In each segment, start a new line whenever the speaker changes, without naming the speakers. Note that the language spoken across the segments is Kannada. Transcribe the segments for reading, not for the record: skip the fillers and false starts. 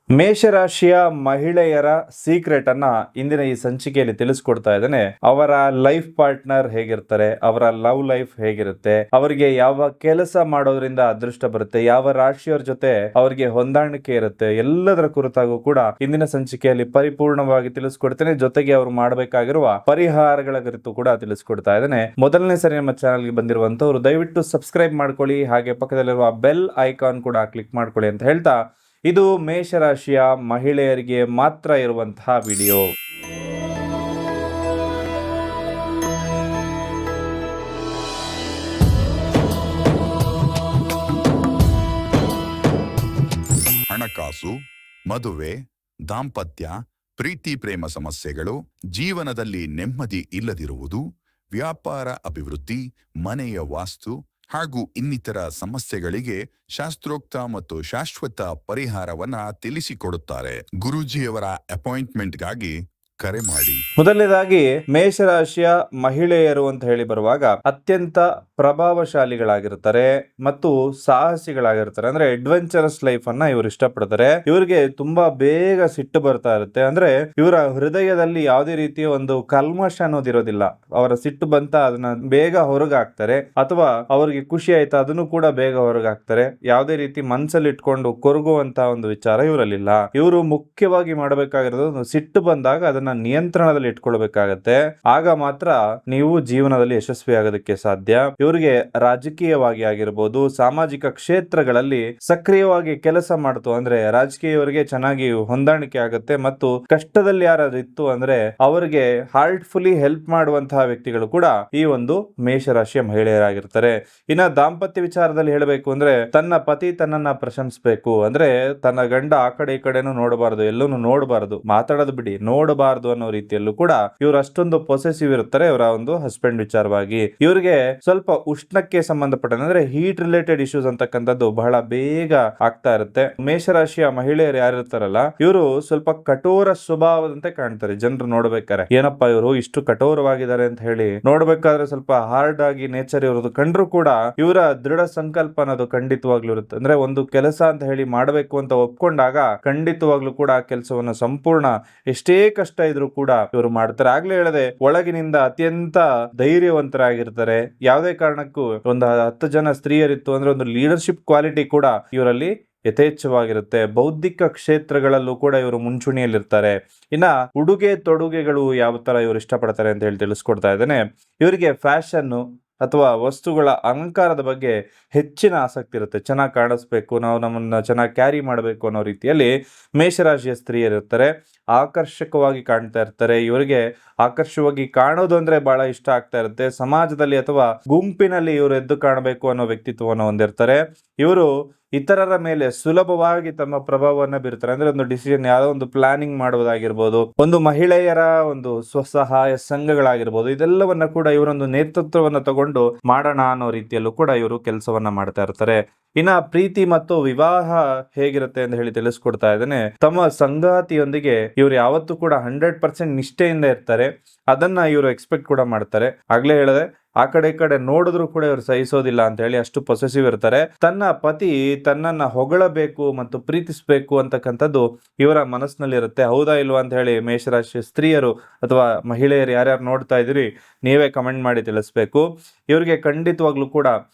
ಮೇಷರಾಶಿಯ ಮಹಿಳೆಯರ ಸೀಕ್ರೆಟ್ ಅನ್ನ ಇಂದಿನ ಈ ಸಂಚಿಕೆಯಲ್ಲಿ ತಿಳಿಸ್ಕೊಡ್ತಾ ಇದ್ದೇನೆ. ಅವರ ಲೈಫ್ ಪಾರ್ಟ್ನರ್ ಹೇಗಿರ್ತಾರೆ, ಅವರ ಲವ್ ಲೈಫ್ ಹೇಗಿರುತ್ತೆ, ಅವರಿಗೆ ಯಾವ ಕೆಲಸ ಮಾಡೋದ್ರಿಂದ ಅದೃಷ್ಟ ಬರುತ್ತೆ, ಯಾವ ರಾಶಿಯವರ ಜೊತೆ ಅವರಿಗೆ ಹೊಂದಾಣಿಕೆ ಇರುತ್ತೆ, ಎಲ್ಲದರ ಕುರಿತಾಗೂ ಕೂಡ ಇಂದಿನ ಸಂಚಿಕೆಯಲ್ಲಿ ಪರಿಪೂರ್ಣವಾಗಿ ತಿಳಿಸ್ಕೊಡ್ತೇನೆ. ಜೊತೆಗೆ ಅವರು ಮಾಡಬೇಕಾಗಿರುವ ಪರಿಹಾರಗಳ ಕುರಿತು ಕೂಡ ತಿಳಿಸ್ಕೊಡ್ತಾ ಇದ್ದೇನೆ. ಮೊದಲನೇ ಸರಿ ನಮ್ಮ ಚಾನಲ್ಗೆ ಬಂದಿರುವಂತವರು ದಯವಿಟ್ಟು ಸಬ್ಸ್ಕ್ರೈಬ್ ಮಾಡ್ಕೊಳ್ಳಿ, ಹಾಗೆ ಪಕ್ಕದಲ್ಲಿರುವ ಬೆಲ್ ಐಕಾನ್ ಕೂಡ ಕ್ಲಿಕ್ ಮಾಡ್ಕೊಳ್ಳಿ ಅಂತ ಹೇಳ್ತಾ, ಇದು ಮೇಷರಾಶಿಯ ಮಹಿಳೆಯರಿಗೆ ಮಾತ್ರ ಇರುವಂತಹ ವಿಡಿಯೋ.
ಹಣಕಾಸು, ಮದುವೆ, ದಾಂಪತ್ಯ, ಪ್ರೀತಿ ಪ್ರೇಮ ಸಮಸ್ಯೆಗಳು, ಜೀವನದಲ್ಲಿ ನೆಮ್ಮದಿ ಇಲ್ಲದಿರುವುದು, ವ್ಯಾಪಾರ ಅಭಿವೃದ್ಧಿ, ಮನೆಯ ವಾಸ್ತು ಹಾಗೂ ಇನ್ನಿತರ ಸಮಸ್ಯೆಗಳಿಗೆ ಶಾಸ್ತ್ರೋಕ್ತ ಮತ್ತು ಶಾಶ್ವತ ಪರಿಹಾರವನ್ನ ತಿಳಿಸಿಕೊಡುತ್ತಾರೆ. ಗುರೂಜಿಯವರ ಅಪಾಯಿಂಟ್ಮೆಂಟ್ಗಾಗಿ ಕರೆ ಮಾಡಿ.
ಮೊದಲನೇದಾಗಿ ಮೇಷರಾಶಿಯ ಮಹಿಳೆಯರು ಅಂತ ಹೇಳಿ ಬರುವಾಗ ಅತ್ಯಂತ ಪ್ರಭಾವಶಾಲಿಗಳಾಗಿರ್ತಾರೆ ಮತ್ತು ಸಾಹಸಿಗಳಾಗಿರ್ತಾರೆ. ಅಂದ್ರೆ ಅಡ್ವೆಂಚರಸ್ ಲೈಫ್ ಅನ್ನ ಇವರು ಇಷ್ಟಪಡ್ತಾರೆ. ಇವರಿಗೆ ತುಂಬಾ ಬೇಗ ಸಿಟ್ಟು ಬರ್ತಾ ಇರುತ್ತೆ. ಅಂದ್ರೆ ಇವರ ಹೃದಯದಲ್ಲಿ ಯಾವುದೇ ರೀತಿಯ ಒಂದು ಕಲ್ಮಶ ಅನ್ನೋದಿರೋದಿಲ್ಲ. ಅವರ ಸಿಟ್ಟು ಬಂತ ಅದನ್ನ ಬೇಗ ಹೊರಗಾಕ್ತಾರೆ, ಅಥವಾ ಅವರಿಗೆ ಖುಷಿ ಆಯ್ತಾ ಅದನ್ನು ಕೂಡ ಬೇಗ ಹೊರಗಾಕ್ತಾರೆ. ಯಾವುದೇ ರೀತಿ ಮನಸ್ಸಲ್ಲಿ ಇಟ್ಕೊಂಡು ಕೊರಗುವಂತ ಒಂದು ವಿಚಾರ ಇವರಲ್ಲಿಲ್ಲ. ಇವರು ಮುಖ್ಯವಾಗಿ ಮಾಡಬೇಕಾಗಿರೋದು, ಸಿಟ್ಟು ಬಂದಾಗ ಅದನ್ನ ನಿಯಂತ್ರಣದಲ್ಲಿ ಇಟ್ಕೊಳ್ಬೇಕಾಗತ್ತೆ. ಆಗ ಮಾತ್ರ ನೀವು ಜೀವನದಲ್ಲಿ ಯಶಸ್ವಿ ಆಗೋದಕ್ಕೆ ಸಾಧ್ಯ. ಇವರಿಗೆ ರಾಜಕೀಯವಾಗಿ ಆಗಿರ್ಬೋದು, ಸಾಮಾಜಿಕ ಕ್ಷೇತ್ರಗಳಲ್ಲಿ ಸಕ್ರಿಯವಾಗಿ ಕೆಲಸ ಮಾಡ್ತು ಅಂದ್ರೆ ರಾಜಕೀಯವರಿಗೆ ಚೆನ್ನಾಗಿ ಹೊಂದಾಣಿಕೆ ಆಗುತ್ತೆ. ಮತ್ತು ಕಷ್ಟದಲ್ಲಿ ಯಾರಾದ್ರೂ ಇತ್ತು ಅಂದ್ರೆ ಅವರಿಗೆ ಹಾರ್ಟ್ಫುಲಿ ಹೆಲ್ಪ್ ಮಾಡುವಂತಹ ವ್ಯಕ್ತಿಗಳು ಕೂಡ ಈ ಒಂದು ಮೇಷರಾಶಿಯ ಮಹಿಳೆಯರಾಗಿರ್ತಾರೆ. ಇನ್ನ ದಾಂಪತ್ಯ ವಿಚಾರದಲ್ಲಿ ಹೇಳಬೇಕು ಅಂದ್ರೆ ತನ್ನ ಪತಿ ತನ್ನನ್ನ ಪ್ರಶಂಸಿಸಬೇಕು. ಅಂದ್ರೆ ತನ್ನ ಗಂಡ ಆ ಕಡೆ ಈ ಕಡೆನೂ ನೋಡಬಾರದು, ಎಲ್ಲೂ ನೋಡಬಾರದು, ಮಾತಾಡೋದು ಬಿಡಿ, ನೋಡಬಾರದು ಅನ್ನೋ ರೀತಿಯಲ್ಲೂ ಕೂಡ ಇವರು ಅಷ್ಟೊಂದು ಪೊಸೆಸಿವ್ ಇರ್ತಾರೆ. ಇವರ ಒಂದು ಹಸ್ಬೆಂಡ್ ವಿಚಾರವಾಗಿ ಇವರಿಗೆ ಸ್ವಲ್ಪ ಉಷ್ಣಕ್ಕೆ ಸಂಬಂಧಪಟ್ಟ ಅಂದ್ರೆ ಹೀಟ್ ರಿಲೇಟೆಡ್ ಇಶ್ಯೂಸ್ ಅಂತಕ್ಕಂಥದ್ದು ಬಹಳ ಬೇಗ ಆಗ್ತಾ ಇರುತ್ತೆ. ಮೇಷರಾಶಿಯ ಮಹಿಳೆಯರು ಯಾರಿರ್ತಾರಲ್ಲ ಇವರು ಸ್ವಲ್ಪ ಕಠೋರ ಸ್ವಭಾವದಂತೆ ಕಾಣ್ತಾರೆ. ಜನರು ನೋಡ್ಬೇಕಾರೆ ಏನಪ್ಪಾ ಇವರು ಇಷ್ಟು ಕಠೋರವಾಗಿದ್ದಾರೆ ಅಂತ ಹೇಳಿ ನೋಡ್ಬೇಕಾದ್ರೆ ಸ್ವಲ್ಪ ಹಾರ್ಡ್ ಆಗಿ ನೇಚರ್ ಇರೋದು ಕಂಡ್ರು ಕೂಡ ಇವರ ದೃಢ ಸಂಕಲ್ಪ ಅನ್ನೋದು ಖಂಡಿತವಾಗ್ಲೂ ಇರುತ್ತೆ. ಅಂದ್ರೆ ಒಂದು ಕೆಲಸ ಅಂತ ಹೇಳಿ ಮಾಡಬೇಕು ಅಂತ ಒಪ್ಕೊಂಡಾಗ ಖಂಡಿತವಾಗ್ಲೂ ಕೂಡ ಆ ಕೆಲಸವನ್ನು ಸಂಪೂರ್ಣ ಎಷ್ಟೇ ಕಷ್ಟ ಇದ್ರು ಕೂಡ ಇವರು ಮಾಡ್ತಾರೆ. ಆಗ್ಲೇ ಹೇಳದೆ ಒಳಗಿನಿಂದ ಅತ್ಯಂತ ಧೈರ್ಯವಂತರಾಗಿರ್ತಾರೆ. ಯಾವುದೇ ಕಾರಣಕ್ಕೂ ಒಂದು 10 ಜನ ಸ್ತ್ರೀಯರಿತ್ತು ಅಂದ್ರೆ ಒಂದು ಲೀಡರ್ಶಿಪ್ ಕ್ವಾಲಿಟಿ ಕೂಡ ಇವರಲ್ಲಿ ಯಥೇಚ್ಛವಾಗಿರುತ್ತೆ. ಬೌದ್ಧಿಕ ಕ್ಷೇತ್ರಗಳಲ್ಲೂ ಕೂಡ ಇವರು ಮುಂಚೂಣಿಯಲ್ಲಿರ್ತಾರೆ. ಇನ್ನ ಉಡುಗೆ ತೊಡುಗೆಗಳು ಯಾವ ತರ ಇವರು ಇಷ್ಟಪಡ್ತಾರೆ ಅಂತ ಹೇಳಿ ತಿಳಿಸ್ಕೊಡ್ತಾ ಇದ್ದೇನೆ. ಇವರಿಗೆ ಫ್ಯಾಷನ್ ಅಥವಾ ವಸ್ತುಗಳ ಅಲಂಕಾರದ ಬಗ್ಗೆ ಹೆಚ್ಚಿನ ಆಸಕ್ತಿ ಇರುತ್ತೆ. ಚೆನ್ನಾಗಿ ಕಾಣಿಸ್ಬೇಕು, ನಾವು ನಮ್ಮನ್ನ ಚೆನ್ನಾಗಿ ಕ್ಯಾರಿ ಮಾಡಬೇಕು ಅನ್ನೋ ರೀತಿಯಲ್ಲಿ ಮೇಷರಾಶಿಯ ಸ್ತ್ರೀಯರಿರ್ತಾರೆ. ಆಕರ್ಷಕವಾಗಿ ಕಾಣ್ತಾ ಇರ್ತಾರೆ. ಇವರಿಗೆ ಆಕರ್ಷವಾಗಿ ಕಾಣೋದು ಅಂದ್ರೆ ಬಹಳ ಇಷ್ಟ ಆಗ್ತಾ ಇರುತ್ತೆ. ಸಮಾಜದಲ್ಲಿ ಅಥವಾ ಗುಂಪಿನಲ್ಲಿ ಇವರು ಎದ್ದು ಕಾಣಬೇಕು ಅನ್ನೋ ವ್ಯಕ್ತಿತ್ವವನ್ನು ಹೊಂದಿರ್ತಾರೆ. ಇವರು ಇತರರ ಮೇಲೆ ಸುಲಭವಾಗಿ ತಮ್ಮ ಪ್ರಭಾವವನ್ನ ಬೀರ್ತಾರೆ. ಅಂದ್ರೆ ಒಂದು ಡಿಸಿಷನ್, ಯಾವುದೋ ಒಂದು ಪ್ಲಾನಿಂಗ್ ಮಾಡುವುದಾಗಿರ್ಬೋದು, ಒಂದು ಮಹಿಳೆಯರ ಒಂದು ಸ್ವಸಹಾಯ ಸಂಘಗಳಾಗಿರ್ಬೋದು, ಇದೆಲ್ಲವನ್ನ ಕೂಡ ಇವರೊಂದು ನೇತೃತ್ವವನ್ನ ತಗೊಂಡು ಮಾಡೋಣ ಅನ್ನೋ ರೀತಿಯಲ್ಲೂ ಕೂಡ ಇವರು ಕೆಲಸವನ್ನ ಮಾಡ್ತಾ ಇರ್ತಾರೆ. ಇನ್ನ ಪ್ರೀತಿ ಮತ್ತು ವಿವಾಹ ಹೇಗಿರುತ್ತೆ ಅಂತ ಹೇಳಿ ತಿಳಿಸ್ಕೊಡ್ತಾ ಇದ್ದೇನೆ. ತಮ್ಮ ಸಂಗಾತಿಯೊಂದಿಗೆ ಇವರು ಯಾವತ್ತೂ ಕೂಡ 100% ನಿಷ್ಠೆಯಿಂದ ಇರ್ತಾರೆ. ಅದನ್ನ ಇವರು ಎಕ್ಸ್ಪೆಕ್ಟ್ ಕೂಡ ಮಾಡ್ತಾರೆ. ಆಗ್ಲೇ ಹೇಳಿದೆ, ಆ ಕಡೆ ಈ ಕಡೆ ನೋಡಿದ್ರು ಕೂಡ ಇವರು ಸಹಿಸೋದಿಲ್ಲ ಅಂತ ಹೇಳಿ ಅಷ್ಟು ಪೊಸೆಸಿವ್ ಇರ್ತಾರೆ. ತನ್ನ ಪತಿ ತನ್ನನ್ನ ಹೊಗಳಬೇಕು ಮತ್ತು ಪ್ರೀತಿಸಬೇಕು ಅಂತಕ್ಕಂಥದ್ದು ಇವರ ಮನಸ್ಸಿನಲ್ಲಿ ಇರುತ್ತೆ. ಹೌದಾ ಇಲ್ವಾ ಅಂತ ಹೇಳಿ ಮೇಷರಾಶಿ ಸ್ತ್ರೀಯರು ಅಥವಾ ಮಹಿಳೆಯರು ಯಾರ್ಯಾರು ನೋಡ್ತಾ ಇದ್ದೀರಿ ನೀವೇ ಕಮೆಂಟ್ ಮಾಡಿ ತಿಳಿಸ್ಬೇಕು. ಇವರಿಗೆ ಖಂಡಿತವಾಗ್ಲೂ ಕೂಡ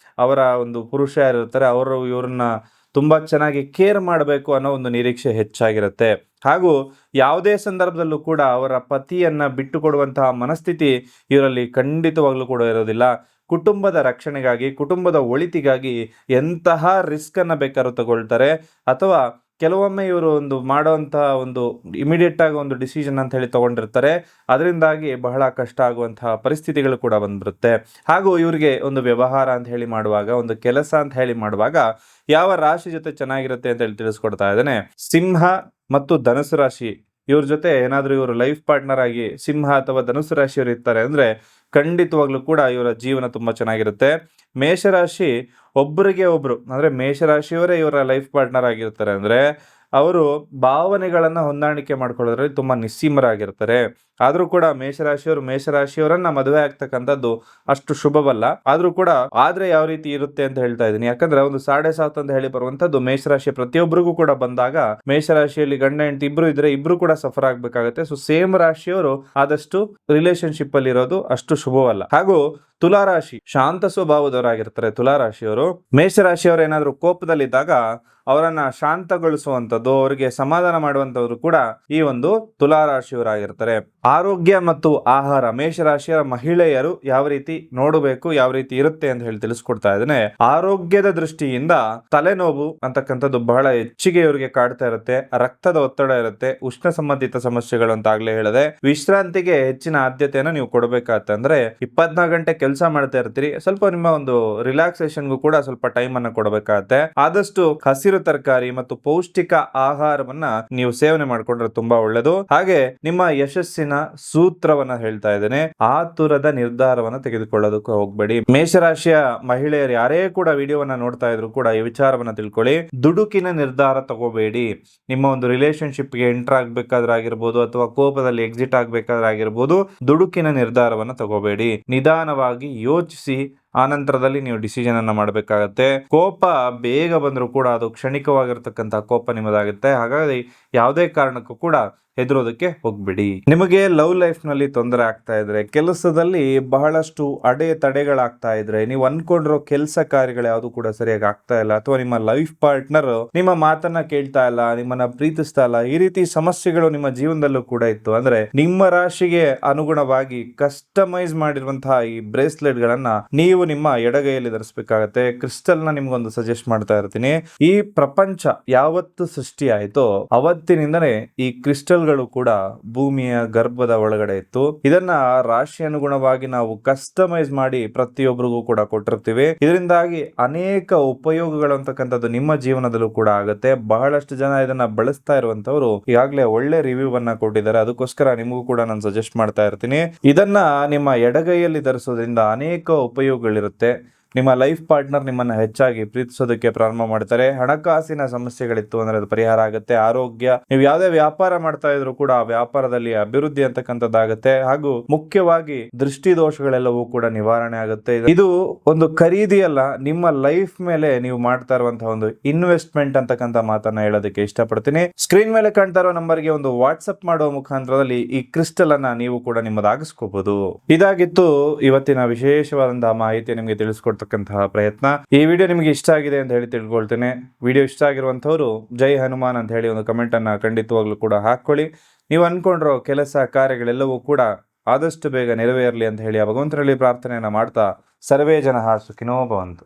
ಅವರ ಒಂದು ಪುರುಷ ಯಾರಿರ್ತಾರೆ ಅವರು ಇವ್ರನ್ನ ತುಂಬಾ ಚೆನ್ನಾಗಿ ಕೇರ್ ಮಾಡಬೇಕು ಅನ್ನೋ ಒಂದು ನಿರೀಕ್ಷೆ ಹೆಚ್ಚಾಗಿರುತ್ತೆ. ಹಾಗೂ ಯಾವುದೇ ಸಂದರ್ಭದಲ್ಲೂ ಕೂಡ ಅವರ ಪತಿಯನ್ನ ಬಿಟ್ಟು ಕೊಡುವಂತಹ ಮನಸ್ಥಿತಿ ಇವರಲ್ಲಿ ಖಂಡಿತವಾಗ್ಲೂ ಕೂಡ ಇರೋದಿಲ್ಲ. ಕುಟುಂಬದ ರಕ್ಷಣೆಗಾಗಿ, ಕುಟುಂಬದ ಒಳಿತಿಗಾಗಿ ಎಂತಹ ರಿಸ್ಕ್ ಅನ್ನ ಬೇಕಾದ್ರೂ ತಗೊಳ್ತಾರೆ. ಅಥವಾ ಕೆಲವೊಮ್ಮೆ ಇವರು ಒಂದು ಮಾಡುವಂತಹ ಒಂದು ಇಮಿಡಿಯೇಟ್ ಆಗಿ ಒಂದು ಡಿಸಿಷನ್ ಅಂತ ಹೇಳಿ ತಗೊಂಡಿರ್ತಾರೆ. ಅದರಿಂದಾಗಿ ಬಹಳ ಕಷ್ಟ ಆಗುವಂತಹ ಪರಿಸ್ಥಿತಿಗಳು ಕೂಡ ಬಂದ್ಬಿಡುತ್ತೆ. ಹಾಗೂ ಇವರಿಗೆ ಒಂದು ವ್ಯವಹಾರ ಅಂತ ಹೇಳಿ ಮಾಡುವಾಗ, ಒಂದು ಕೆಲಸ ಅಂತ ಹೇಳಿ ಮಾಡುವಾಗ ಯಾವ ರಾಶಿ ಜೊತೆ ಚೆನ್ನಾಗಿರುತ್ತೆ ಅಂತ ಹೇಳಿ ತಿಳಿಸ್ಕೊಡ್ತಾ ಇದ್ದೇನೆ. ಸಿಂಹ ಮತ್ತು ಧನುಸು ರಾಶಿ ಇವ್ರ ಜೊತೆ ಏನಾದ್ರೂ ಇವರು ಲೈಫ್ ಪಾರ್ಟ್ನರ್ ಆಗಿ ಸಿಂಹ ಅಥವಾ ಧನುಸು ರಾಶಿಯವರು ಇರ್ತಾರೆ ಅಂದ್ರೆ ಖಂಡಿತವಾಗ್ಲೂ ಕೂಡ ಇವರ ಜೀವನ ತುಂಬಾ ಚೆನ್ನಾಗಿರುತ್ತೆ. ಮೇಷರಾಶಿ ಒಬ್ಬರಿಗೆ ಒಬ್ರು ಅಂದ್ರೆ ಮೇಷರಾಶಿಯವರೇ ಇವರ ಲೈಫ್ ಪಾರ್ಟ್ನರ್ ಆಗಿರ್ತಾರೆ ಅಂದ್ರೆ ಅವರು ಭಾವನೆಗಳನ್ನ ಹೊಂದಾಣಿಕೆ ಮಾಡ್ಕೊಳ್ಳೋದ್ರಲ್ಲಿ ತುಂಬಾ ನಿಸ್ಸೀಮರಾಗಿರ್ತಾರೆ. ಆದ್ರೂ ಕೂಡ ಮೇಷರಾಶಿಯವರನ್ನ ಮದುವೆ ಆಗ್ತಕ್ಕಂಥದ್ದು ಅಷ್ಟು ಶುಭವಲ್ಲ. ಆದ್ರೂ ಕೂಡ ಆದ್ರೆ ಯಾವ ರೀತಿ ಇರುತ್ತೆ ಅಂತ ಹೇಳ್ತಾ ಇದ್ದೀನಿ, ಯಾಕಂದ್ರೆ ಒಂದು 7.5 ಅಂತ ಹೇಳಿ ಬರುವಂತದ್ದು ಮೇಷರಾಶಿಯ ಪ್ರತಿಯೊಬ್ಬರಿಗೂ ಕೂಡ ಬಂದಾಗ ಮೇಷರಾಶಿಯಲ್ಲಿ ಗಂಡ ಹೆಂಡತಿ ಇಬ್ರು ಇದ್ರೆ ಇಬ್ರು ಕೂಡ ಸಫರ್ ಆಗ್ಬೇಕಾಗತ್ತೆ. ಸೊ ಸೇಮ್ ರಾಶಿಯವರು ಆದಷ್ಟು ರಿಲೇಶನ್ಶಿಪ್ ಅಲ್ಲಿ ಇರೋದು ಅಷ್ಟು ಶುಭವಲ್ಲ. ಹಾಗೂ ತುಲಾರಾಶಿ ಶಾಂತ ಸ್ವಭಾವದವರಾಗಿರ್ತಾರೆ. ತುಲಾರಾಶಿಯವರು ಮೇಷರಾಶಿಯವರು ಏನಾದ್ರು ಕೋಪದಲ್ಲಿದ್ದಾಗ ಅವರನ್ನ ಶಾಂತಗೊಳಿಸುವಂಥದ್ದು, ಅವರಿಗೆ ಸಮಾಧಾನ ಮಾಡುವಂತವ್ರು ಕೂಡ ಈ ಒಂದು ತುಲಾರಾಶಿಯವರಾಗಿರ್ತಾರೆ. ಆರೋಗ್ಯ ಮತ್ತು ಆಹಾರ ಮೇಷರಾಶಿಯ ಮಹಿಳೆಯರು ಯಾವ ರೀತಿ ನೋಡಬೇಕು, ಯಾವ ರೀತಿ ಇರುತ್ತೆ ಅಂತ ಹೇಳಿ ತಿಳಿಸ್ಕೊಡ್ತಾ ಇದ್ದೇನೆ. ಆರೋಗ್ಯದ ದೃಷ್ಟಿಯಿಂದ ತಲೆನೋವು ಅಂತಕ್ಕಂಥದ್ದು ಬಹಳ ಹೆಚ್ಚಿಗೆ ಇವರಿಗೆ ಕಾಡ್ತಾ ಇರುತ್ತೆ. ರಕ್ತದ ಒತ್ತಡ ಇರುತ್ತೆ, ಉಷ್ಣ ಸಂಬಂಧಿತ ಸಮಸ್ಯೆಗಳು ಅಂತ ಆಗ್ಲೇ ಹೇಳಿದೆ. ವಿಶ್ರಾಂತಿಗೆ ಹೆಚ್ಚಿನ ಆದ್ಯತೆಯನ್ನು ನೀವು ಕೊಡಬೇಕಾಗತ್ತಂದ್ರೆ 24 ಗಂಟೆ ಕೆಲಸ ಮಾಡ್ತಾ ಇರ್ತೀರಿ, ಸ್ವಲ್ಪ ನಿಮ್ಮ ಒಂದು ರಿಲ್ಯಾಕ್ಸೇಷನ್ಗೂ ಕೂಡ ಸ್ವಲ್ಪ ಟೈಮ್ ಅನ್ನ ಕೊಡಬೇಕಾಗತ್ತೆ. ಆದಷ್ಟು ಹಸಿರು ತರಕಾರಿ ಮತ್ತು ಪೌಷ್ಟಿಕ ಆಹಾರವನ್ನ ನೀವು ಸೇವನೆ ಮಾಡ್ಕೊಂಡ್ರೆ ತುಂಬಾ ಒಳ್ಳೆಯದು. ಹಾಗೆ ನಿಮ್ಮ ಯಶಸ್ಸಿನ ಸೂತ್ರವನ್ನ ಹೇಳ್ತಾ ಇದ್ದೇನೆ, ಆತುರದ ನಿರ್ಧಾರವನ್ನ ತೆಗೆದುಕೊಳ್ಳೋದಕ್ಕೆ ಹೋಗ್ಬೇಡಿ. ಮೇಷರಾಶಿಯ ಮಹಿಳೆಯರು ಯಾರೇ ಕೂಡ ವಿಡಿಯೋವನ್ನ ನೋಡ್ತಾ ಇದ್ರು ಕೂಡ ಈ ವಿಚಾರವನ್ನ ತಿಳ್ಕೊಳ್ಳಿ. ದುಡುಕಿನ ನಿರ್ಧಾರ ತಗೋಬೇಡಿ. ನಿಮ್ಮ ಒಂದು ರಿಲೇಶನ್ಶಿಪ್ಗೆ ಎಂಟರ್ ಆಗ್ಬೇಕಾದ್ರೆ ಆಗಿರ್ಬೋದು ಅಥವಾ ಕೋಪದಲ್ಲಿ ಎಕ್ಸಿಟ್ ಆಗ್ಬೇಕಾದ್ರೆ ಆಗಿರ್ಬೋದು, ದುಡುಕಿನ ನಿರ್ಧಾರವನ್ನ ತಗೋಬೇಡಿ. ನಿಧಾನವಾಗಿ ಯೋಚಿಸಿ ಆನಂತರದಲ್ಲಿ ನೀವು ಡಿಸಿಷನ್ ಅನ್ನ ಮಾಡಬೇಕಾಗತ್ತೆ. ಕೋಪ ಬೇಗ ಬಂದರೂ ಕೂಡ ಅದು ಕ್ಷಣಿಕವಾಗಿರ್ತಕ್ಕಂಥ ಕೋಪ ನಿಮ್ಮದಾಗುತ್ತೆ. ಹಾಗಾಗಿ ಯಾವುದೇ ಕಾರಣಕ್ಕೂ ಕೂಡ ಹೆದರೋದಕ್ಕೆ ಹೋಗ್ಬಿಡಿ. ನಿಮಗೆ ಲವ್ ಲೈಫ್ ನಲ್ಲಿ ತೊಂದರೆ ಆಗ್ತಾ ಇದ್ರೆ, ಕೆಲಸದಲ್ಲಿ ಬಹಳಷ್ಟು ತಡೆಗಳಾಗ್ತಾ ಇದ್ರೆ, ನೀವು ಅನ್ಕೊಂಡಿರೋ ಕೆಲಸ ಕಾರ್ಯಗಳು ಯಾವುದು ಕೂಡ ಸರಿಯಾಗಿ ಆಗ್ತಾ ಇಲ್ಲ, ಅಥವಾ ನಿಮ್ಮ ಲೈಫ್ ಪಾರ್ಟ್ನರ್ ನಿಮ್ಮ ಮಾತನ್ನ ಕೇಳ್ತಾ ಇಲ್ಲ, ನಿಮ್ಮನ್ನ ಪ್ರೀತಿಸ್ತಾ ಇಲ್ಲ, ಈ ರೀತಿ ಸಮಸ್ಯೆಗಳು ನಿಮ್ಮ ಜೀವನದಲ್ಲೂ ಕೂಡ ಇತ್ತು ಅಂದ್ರೆ ನಿಮ್ಮ ರಾಶಿಗೆ ಅನುಗುಣವಾಗಿ ಕಸ್ಟಮೈಸ್ ಮಾಡಿರುವಂತಹ ಈ ಬ್ರೇಸ್ಲೆಟ್ ಗಳನ್ನ ನೀವು ನಿಮ್ಮ ಎಡಗೈಯಲ್ಲಿ ಧರಿಸಬೇಕಾಗತ್ತೆ. ಕ್ರಿಸ್ಟಲ್ ನ ನಿಮ್ಗೊಂದು ಸಜೆಸ್ಟ್ ಮಾಡ್ತಾ ಇರ್ತೀನಿ. ಈ ಪ್ರಪಂಚ ಯಾವತ್ತು ಸೃಷ್ಟಿ ಆಯ್ತೋ ಅವತ್ತಿನಿಂದನೇ ಈ ಕ್ರಿಸ್ಟಲ್ ಕೂಡ ಭೂಮಿಯ ಗರ್ಭದ ಒಳಗಡೆ ಇತ್ತು. ಇದನ್ನ ರಾಶಿ ಅನುಗುಣವಾಗಿ ನಾವು ಕಸ್ಟಮೈಸ್ ಮಾಡಿ ಪ್ರತಿಯೊಬ್ಬರಿಗೂ ಕೂಡ ಕೊಟ್ಟಿರ್ತೀವಿ. ಇದರಿಂದಾಗಿ ಅನೇಕ ಉಪಯೋಗಗಳು ಅಂತಕ್ಕಂಥದ್ದು ನಿಮ್ಮ ಜೀವನದಲ್ಲೂ ಕೂಡ ಆಗುತ್ತೆ. ಬಹಳಷ್ಟು ಜನ ಇದನ್ನ ಬಳಸ್ತಾ ಇರುವಂತವರು ಈಗಾಗಲೇ ಒಳ್ಳೆ ರಿವ್ಯೂ ಅನ್ನ ಕೊಟ್ಟಿದ್ದಾರೆ. ಅದಕ್ಕೋಸ್ಕರ ನಿಮಗೂ ಕೂಡ ನಾನು ಸಜೆಸ್ಟ್ ಮಾಡ್ತಾ ಇರ್ತೀನಿ. ಇದನ್ನ ನಿಮ್ಮ ಎಡಗೈಯಲ್ಲಿ ಧರಿಸೋದ್ರಿಂದ ಅನೇಕ ಉಪಯೋಗಗಳಿರುತ್ತೆ. ನಿಮ್ಮ ಲೈಫ್ ಪಾರ್ಟ್ನರ್ ನಿಮ್ಮನ್ನ ಹೆಚ್ಚಾಗಿ ಪ್ರೀತಿಸೋದಕ್ಕೆ ಪ್ರಾರಂಭ ಮಾಡ್ತಾರೆ. ಹಣಕಾಸಿನ ಸಮಸ್ಯೆಗಳಿತ್ತು ಅಂದ್ರೆ ಅದು ಪರಿಹಾರ ಆಗುತ್ತೆ. ಆರೋಗ್ಯ, ನೀವು ಯಾವುದೇ ವ್ಯಾಪಾರ ಮಾಡ್ತಾ ಇದ್ರು ಕೂಡ ಆ ವ್ಯಾಪಾರದಲ್ಲಿ ಅಭಿವೃದ್ಧಿ ಅಂತಕ್ಕಂಥದ್ದಾಗುತ್ತೆ. ಹಾಗೂ ಮುಖ್ಯವಾಗಿ ದೃಷ್ಟಿ ದೋಷಗಳೆಲ್ಲವೂ ಕೂಡ ನಿವಾರಣೆ ಆಗುತ್ತೆ. ಇದು ಒಂದು ಖರೀದಿ ಅಲ್ಲ, ನಿಮ್ಮ ಲೈಫ್ ಮೇಲೆ ನೀವು ಮಾಡ್ತಾ ಇರುವಂತಹ ಒಂದು ಇನ್ವೆಸ್ಟ್ಮೆಂಟ್ ಅಂತಕ್ಕಂಥ ಮಾತನ್ನ ಹೇಳೋದಕ್ಕೆ ಇಷ್ಟಪಡ್ತೀನಿ. ಸ್ಕ್ರೀನ್ ಮೇಲೆ ಕಾಣ್ತಾ ಇರೋ ನಂಬರ್ಗೆ ಒಂದು ವಾಟ್ಸ್ಆಪ್ ಮಾಡುವ ಮುಖಾಂತರದಲ್ಲಿ ಈ ಕ್ರಿಸ್ಟಲ್ ಅನ್ನ ನೀವು ಕೂಡ ನಿಮ್ಮದಾಗಿಸ್ಕೋಬಹುದು. ಇದಾಗಿತ್ತು ಇವತ್ತಿನ ವಿಶೇಷವಾದಂತಹ ಮಾಹಿತಿ ನಿಮಗೆ ತಿಳಿಸ್ಕೊಡ್ತಕ್ಕಂತಹ ಪ್ರಯತ್ನ. ಈ ವಿಡಿಯೋ ನಿಮಗೆ ಇಷ್ಟ ಆಗಿದೆ ಅಂತ ಹೇಳಿ ತಿಳ್ಕೊಳ್ತೇನೆ. ವಿಡಿಯೋ ಇಷ್ಟ ಆಗಿರುವಂತವರು ಜೈ ಹನುಮಾನ್ ಅಂತ ಹೇಳಿ ಒಂದು ಕಮೆಂಟ್ ಅನ್ನ ಖಂಡಿತವಾಗ್ಲೂ ಕೂಡ ಹಾಕೊಳ್ಳಿ. ನೀವು ಅನ್ಕೊಂಡಿರೋ ಕೆಲಸ ಕಾರ್ಯಗಳೆಲ್ಲವೂ ಕೂಡ ಆದಷ್ಟು ಬೇಗ ನೆರವೇರಲಿ ಅಂತ ಹೇಳಿ ಭಗವಂತನಲ್ಲಿ ಪ್ರಾರ್ಥನೆಯನ್ನ ಮಾಡ್ತಾ ಸರ್ವೇ ಜನಃ ಸುಖಿನೋ ಭವಂತು.